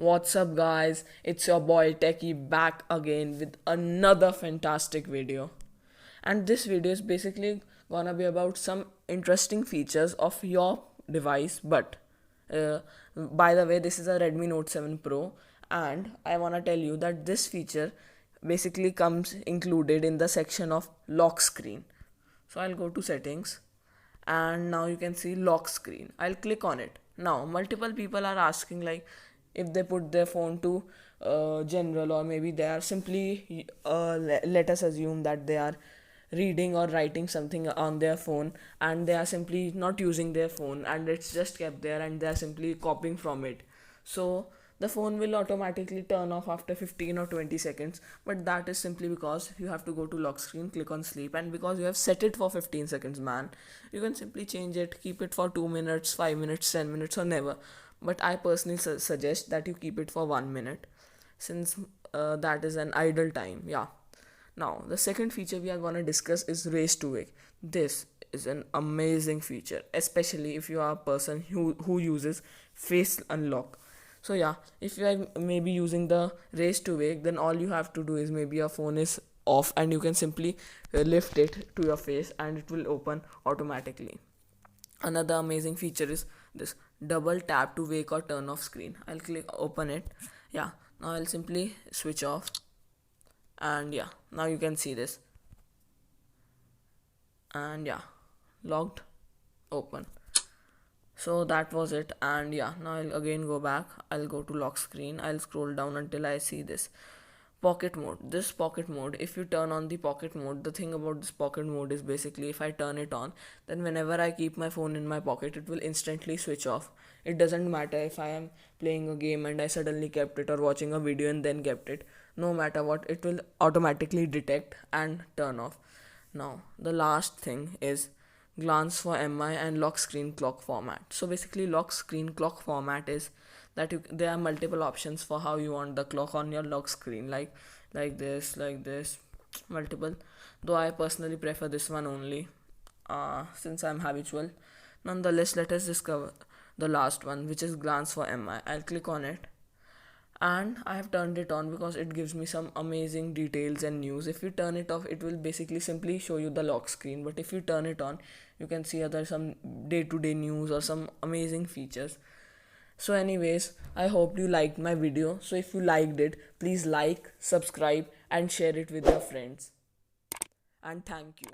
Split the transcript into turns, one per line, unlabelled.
What's up, guys? It's your boy Techie back again with another fantastic video. And this video is basically gonna be about some interesting features of your device. But uh, by the way, this is a Redmi Note 7 Pro, and I wanna tell you that this feature basically comes included in the section of lock screen. So I'll go to settings, and now you can see lock screen. I'll click on it. Now multiple people are asking, like, if they put their phone to general, or maybe they are simply let us assume that they are reading or writing something on their phone, and they are simply not using their phone, and it's just kept there, and they are simply copying from it. So the phone will automatically turn off after 15 or 20 seconds, but that is simply because you have to go to lock screen, click on sleep, and because you have set it for 15 seconds, man, you can simply change it, keep it for 2 minutes, 5 minutes, 10 minutes, or never. But I personally suggest that you keep it for 1 minute, since that is an idle time. Yeah. Now the second feature we are going to discuss is race to wake. This is an amazing feature, especially if you are a person who uses face unlock. So yeah, if you are maybe using the race to wake, then all you have to do is, maybe your phone is off, and you can simply lift it to your face and it will open automatically. Another amazing feature is this double tap to wake or turn off screen. I'll click open it. Yeah, now I'll simply switch off, and yeah, now you can see this, and yeah, locked, open. So that was it, and yeah, now I'll again go back. I'll go to lock screen. I'll scroll down until I see this pocket mode. This pocket mode, if you turn on the pocket mode, the thing about this pocket mode is, basically, if I turn it on, then whenever I keep my phone in my pocket, it will instantly switch off. It doesn't matter if I am playing a game and I suddenly kept it, or watching a video and then kept it. No matter what, it will automatically detect and turn off. Now the last thing is glance for mi and lock screen clock format. So basically, lock screen clock format is that there are multiple options for how you want the clock on your lock screen, like this, multiple. Though I personally prefer this one only, since I'm habitual. Nonetheless, let us discover the last one, which is glance for mi. I'll click on it, and I have turned it on because it gives me some amazing details and news. If you turn it off, it will basically simply show you the lock screen, but if you turn it on, you can see other some day-to-day news or some amazing features. So anyways, I hope you liked my video. So if you liked it, please like, subscribe, and share it with your friends. And thank you.